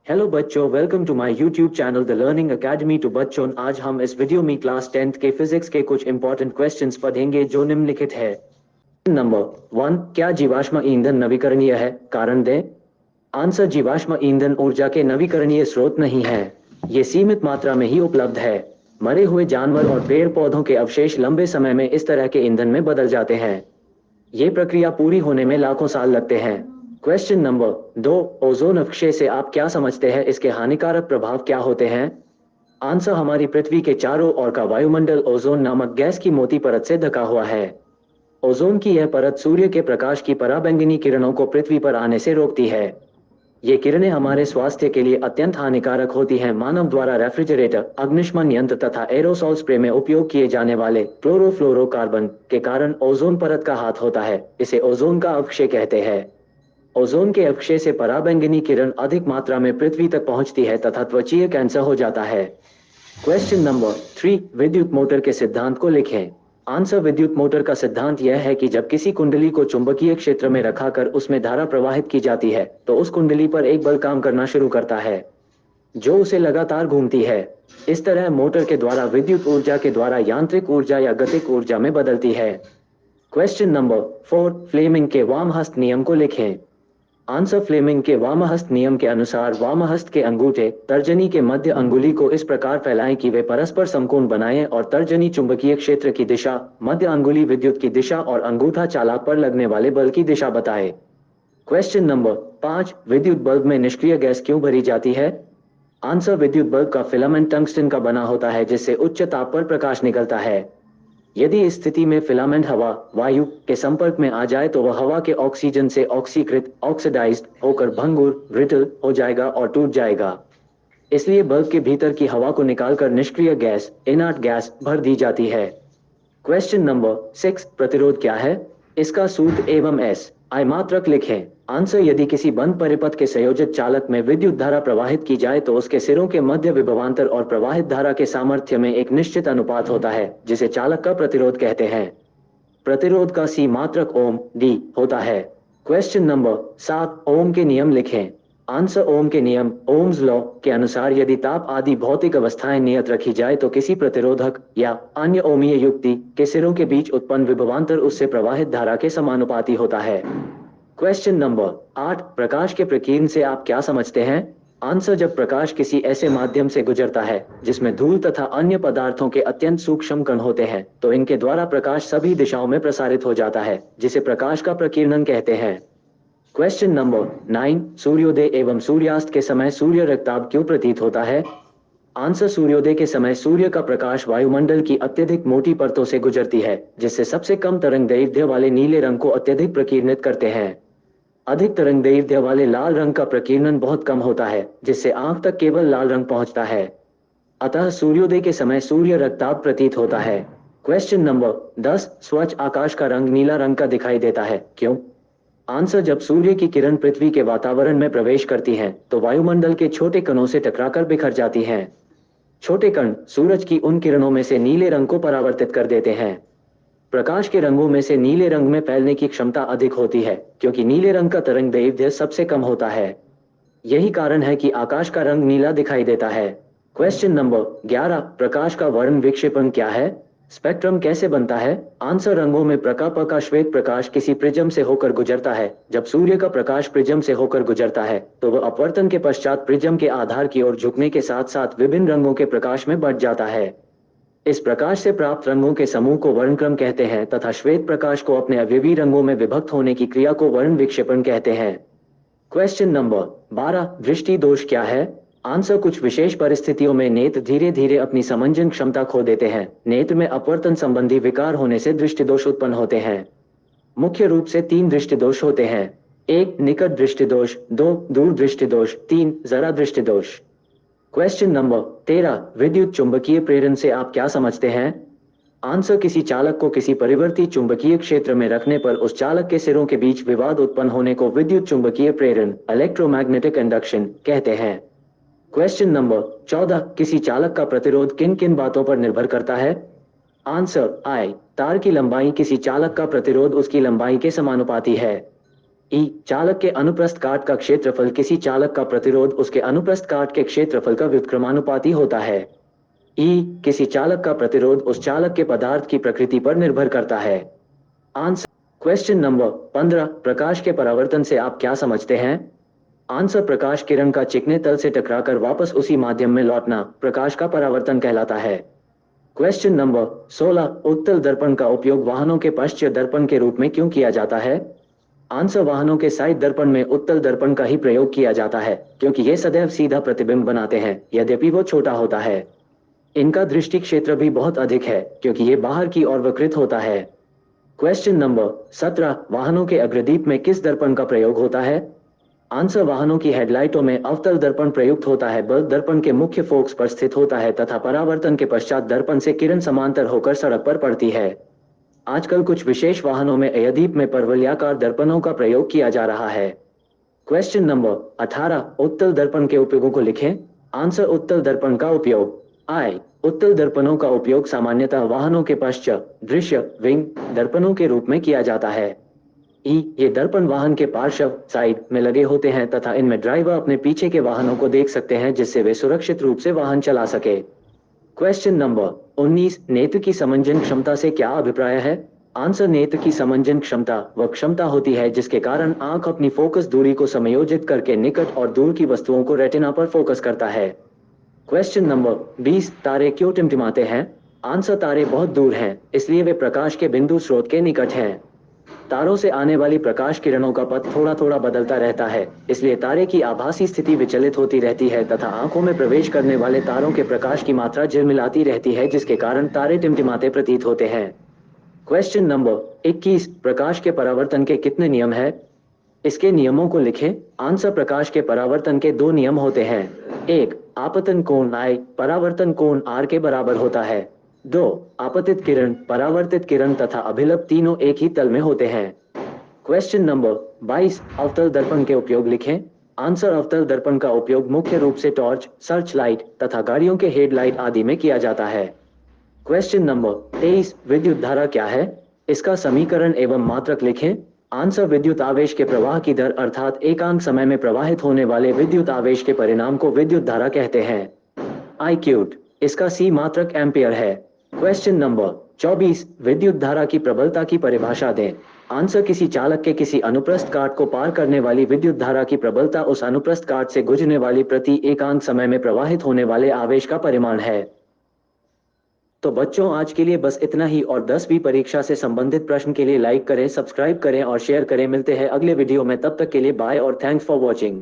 Hello बच्चों, welcome to my YouTube channel the learning academy to बच्चों। आज हम इस वीडियो में क्लास 10th के फिजिक्स के कुछ इंपॉर्टेंट क्वेश्चंस पढ़ेंगे जो निम्नलिखित है। नंबर 1, क्या जीवाश्म ईंधन नवीकरणीय है? कारण दें। आंसर, जीवाश्म ईंधन ऊर्जा के नवीकरणीय स्रोत नहीं है। ये सीमित मात्रा में ही उपलब्ध है। मरे हुए जानवर और पेड़ पौधों के अवशेष लंबे समय में इस तरह के ईंधन में बदल जाते हैं। ये प्रक्रिया पूरी होने में लाखों साल लगते हैं। क्वेश्चन नंबर 2, ओजोन अपक्षय से आप क्या समझते हैं? इसके हानिकारक प्रभाव क्या होते हैं? आंसर, हमारी पृथ्वी के चारों ओर का वायुमंडल ओजोन नामक गैस की मोटी परत से ढका हुआ है। ओजोन की यह परत सूर्य के प्रकाश की पराबैंगनी किरणों को पृथ्वी पर आने से रोकती है। ये किरणें हमारे स्वास्थ्य के लिए अत्यंत हानिकारक होती हैं। मानव द्वारा रेफ्रिजरेटर, अग्निशमन यंत्र तथा एरोसॉल स्प्रे में उपयोग किए जाने वाले क्लोरोफ्लोरोकार्बन के कारण ओजोन परत का हाथ होता है। इसे ओजोन का अपक्षय कहते हैं। ओजोन के अपक्षय से पराबैंगनी किरण अधिक मात्रा में पृथ्वी तक पहुंचती है तथा त्वचीय कैंसर हो जाता है। क्वेश्चन नंबर 3, विद्युत मोटर के सिद्धांत को लिखें। आंसर, विद्युत मोटर का सिद्धांत यह है कि जब किसी कुंडली को चुंबकीय क्षेत्र में रखाकर उसमें धारा प्रवाहित की जाती है तो उस कुंडली पर एक बल काम करना शुरू करता है जो उसे लगातार घूमती है। इस तरह मोटर के द्वारा विद्युत ऊर्जा के द्वारा यांत्रिक ऊर्जा या गतिक ऊर्जा में बदलती है। क्वेश्चन नंबर 4, फ्लेमिंग के वामहस्त नियम को लिखें। आंसर, फ्लेमिंग के वामहस्त नियम के अनुसार वामहस्त के अंगूठे तर्जनी के मध्य अंगुली को इस प्रकार फैलाएं कि वे परस्पर समकोण बनाएं और तर्जनी चुंबकीय क्षेत्र की दिशा, मध्य अंगुली विद्युत की दिशा और अंगूठा चालक पर लगने वाले बल की दिशा बताए। क्वेश्चन नंबर 5, विद्युत बल्ब में निष्क्रिय गैस क्यों भरी जाती है? आंसर, विद्युत बल्ब का फिलामेंट टंगस्टन का बना होता है जिससे उच्च ताप पर प्रकाश निकलता है। यदि इस स्थिति में फिलामेंट हवा वायु के संपर्क में आ जाए तो वह हवा के ऑक्सीजन से ऑक्सीकृत ऑक्सीडाइज्ड होकर भंगुर ब्रिटल हो जाएगा और टूट जाएगा। इसलिए बल्ब के भीतर की हवा को निकालकर निष्क्रिय गैस इनर्ट गैस भर दी जाती है। क्वेश्चन नंबर 6, प्रतिरोध क्या है? इसका सूत्र एवं एस आई मात्रक लिखें। आंसर, यदि किसी बंद परिपथ के संयोजित चालक में विद्युत धारा प्रवाहित की जाए तो उसके सिरों के मध्य विभवांतर और प्रवाहित धारा के सामर्थ्य में एक निश्चित अनुपात होता है जिसे चालक का प्रतिरोध कहते हैं। प्रतिरोध का सी मात्रक ओम डी होता है। क्वेश्चन नंबर 7, ओम के नियम लिखें। आंसर, ओम के नियम ओम्स लॉ के अनुसार यदि ताप आदि भौतिक अवस्थाएं नियत रखी जाए तो किसी प्रतिरोधक या अन्य ओमीय युक्ति के सिरों के बीच उत्पन्न विभवांतर उससे प्रवाहित धारा के समानुपाती होता है। क्वेश्चन नंबर 8, प्रकाश के प्रकीर्णन से आप क्या समझते हैं? आंसर, जब प्रकाश किसी ऐसे माध्यम से गुजरता है जिसमें धूल तथा अन्य पदार्थों के अत्यंत सूक्ष्म कण होते हैं तो इनके द्वारा प्रकाश सभी दिशाओं में प्रसारित हो जाता है जिसे प्रकाश का प्रकीर्णन कहते हैं। क्वेश्चन नंबर 9, सूर्योदय एवं सूर्यास्त के समय सूर्य रक्ताभ क्यों प्रतीत होता है? आंसर, सूर्योदय के समय सूर्य का प्रकाश वायुमंडल की अत्यधिक मोटी परतों से गुजरती है जिससे सबसे कम तरंगदैर्घ्य वाले नीले रंग को अत्यधिक प्रकीर्णित करते हैं। अधिक तरंगदैर्घ्य वाले लाल रंग का प्रकीर्णन बहुत कम होता है जिससे आंख तक केवल लाल रंग पहुंचता है। अतः सूर्योदय के समय सूर्य रक्ताभ प्रतीत होता है। क्वेश्चन नंबर 10, स्वच्छ आकाश का रंग नीला रंग का दिखाई देता है, क्यों? आंसर, जब सूर्य की किरण पृथ्वी के वातावरण में प्रवेश करती हैं तो वायुमंडल के छोटे कणों से टकराकर बिखर जाती हैं। छोटे कण सूरज की उन किरणों में से नीले रंग को परावर्तित कर देते हैं। प्रकाश के रंगों में से नीले रंग में फैलने की क्षमता अधिक होती है क्योंकि नीले रंग का तरंगदैर्घ्य सबसे कम होता है। यही कारण है कि आकाश का रंग नीला दिखाई देता है। क्वेश्चन नंबर 11, प्रकाश का वर्ण विक्षेपण क्या है? स्पेक्ट्रम कैसे बनता है? आंसर, रंगों में प्रकाश का श्वेत प्रकाश किसी प्रिज्म से होकर गुजरता है। जब सूर्य का प्रकाश प्रिज्म से होकर गुजरता है तो वह अपवर्तन के पश्चात प्रिज्म के आधार की ओर झुकने के साथ साथ विभिन्न रंगों के प्रकाश में बढ़ जाता है। इस प्रकाश से प्राप्त रंगों के समूह को वर्णक्रम कहते हैं तथा श्वेत प्रकाश को अपने अवयवी रंगों में विभक्त होने की क्रिया को वर्ण विक्षेपण कहते हैं। क्वेश्चन नंबर 12, दृष्टि दोष क्या है? आंसर, कुछ विशेष परिस्थितियों में नेत्र धीरे धीरे अपनी समंजन क्षमता खो देते हैं। नेत्र में अपवर्तन संबंधी विकार होने से दृष्टि दोष उत्पन्न होते हैं। मुख्य रूप से 3 दृष्टि दोष होते हैं। 1, निकट दृष्टि दोष, 2, दूर दृष्टि दोष, 3, जरा दृष्टि दोष। क्वेश्चन नंबर 13, विद्युत चुंबकीय प्रेरण से आप क्या समझते हैं? आंसर, किसी चालक को किसी परिवर्ती चुंबकीय क्षेत्र में रखने पर उस चालक के सिरों के बीच विवाद उत्पन्न होने को विद्युत चुंबकीय प्रेरण इलेक्ट्रोमैग्नेटिक इंडक्शन कहते हैं। क्वेश्चन नंबर 14, किसी चालक का प्रतिरोध किन किन बातों पर निर्भर करता है? आंसर, आई तार की लंबाई किसी चालक का प्रतिरोध उसकी लंबाई के समानुपाती है। ई चालक के अनुप्रस्थ काट का क्षेत्रफल किसी चालक का प्रतिरोध उसके अनुप्रस्थ काट के क्षेत्रफल का व्युत्क्रमानुपाती होता है। ई किसी चालक का प्रतिरोध उस चालक के पदार्थ की प्रकृति पर निर्भर करता है। आंसर क्वेश्चन नंबर 15 प्रकाश के परावर्तन से आप क्या समझते हैं? आंसर प्रकाश किरण का चिकने तल से टकराकर वापस उसी माध्यम में लौटना प्रकाश का परावर्तन कहलाता है। क्वेश्चन नंबर 16 उत्तल दर्पण का उपयोग वाहनों के पश्चात दर्पण के रूप में क्यों किया जाता है? आंसर वाहनों के साइड दर्पण में उत्तल दर्पण का ही प्रयोग किया जाता है क्योंकि ये सदैव सीधा प्रतिबिंब बनाते हैं यद्यपि वो छोटा होता है। इनका दृष्टि क्षेत्र भी बहुत अधिक है क्योंकि ये बाहर की ओर विकृत होता है। क्वेश्चन नंबर 17 वाहनों के अग्रदीप में किस दर्पण का प्रयोग होता है? आंसर वाहनों की हेडलाइटों में अवतल दर्पण प्रयुक्त होता है। बल्ब दर्पण के मुख्य फोकस पर स्थित होता है तथा परावर्तन के पश्चात दर्पण से किरण समांतर होकर सड़क पर पड़ती है। आजकल कुछ विशेष वाहनों में अयदीप में परवलयाकार दर्पणों का प्रयोग किया जा रहा है। क्वेश्चन नंबर 18 उत्तल दर्पण के उपयोगों को लिखें। आंसर उत्तल दर्पण का उपयोग आई उत्तल दर्पणों का उपयोग सामान्यतः वाहनों के पश्चात दृश्य विंग दर्पणों के रूप में किया जाता है। ई ये दर्पण वाहन के पार्श्व साइड में लगे होते हैं तथा इनमें ड्राइवर अपने पीछे के वाहनों को देख सकते हैं जिससे वे सुरक्षित रूप से वाहन चला सके। क्वेश्चन नंबर 19 नेत्र की समंजन क्षमता से क्या अभिप्राय है? आंसर नेत्र की समंजन क्षमता वह क्षमता होती है जिसके कारण आंख अपनी फोकस दूरी को समायोजित करके निकट और दूर की वस्तुओं को रेटिना पर फोकस करता है। क्वेश्चन नंबर 20 तारे क्यों टिमटिमाते हैं? आंसर तारे बहुत दूर हैं इसलिए वे प्रकाश के बिंदु स्रोत के निकट हैं। तारों से आने वाली प्रकाश किरणों का पथ थोड़ा थोड़ा बदलता रहता है इसलिए तारे की आभासी स्थिति विचलित होती रहती है तथा आंखों में प्रवेश करने वाले तारों के प्रकाश की मात्रा झिलमिलाती रहती है जिसके कारण तारे टिमटिमाते प्रतीत होते हैं। क्वेश्चन नंबर 21 प्रकाश के परावर्तन के कितने नियम है? इसके नियमों को लिखें। आंसर प्रकाश के परावर्तन के 2 नियम होते हैं। 1 आपतन कोण I परावर्तन कोण R के बराबर होता है। 2 आपतित किरण परावर्तित किरण तथा अभिलंब तीनों एक ही तल में होते हैं। क्वेश्चन नंबर 22 अवतल दर्पण के उपयोग लिखें। आंसर अवतल दर्पण का उपयोग मुख्य रूप से टॉर्च सर्च लाइट तथा गाड़ियों के हेडलाइट आदि में किया जाता है। क्वेश्चन नंबर 23 विद्युत धारा क्या है? इसका समीकरण एवं मात्रक लिखें। आंसर विद्युत आवेश के प्रवाह की दर अर्थात एकांक समय में प्रवाहित होने वाले विद्युत आवेश के परिणाम को विद्युत धारा कहते हैं। आई क्यूट इसका सी मात्रक एम्पियर है। क्वेश्चन नंबर 24 विद्युत धारा की प्रबलता की परिभाषा दें। आंसर किसी चालक के किसी अनुप्रस्थ काट को पार करने वाली विद्युत धारा की प्रबलता उस अनुप्रस्थ काट से गुजरने वाली प्रति एकांक समय में प्रवाहित होने वाले आवेश का परिमाण है। तो बच्चों आज के लिए बस इतना ही और 10वीं परीक्षा से संबंधित प्रश्न के लिए लाइक करें, सब्सक्राइब करें और शेयर करें। मिलते हैं अगले वीडियो में, तब तक के लिए बाय और थैंक्स फॉर वॉचिंग।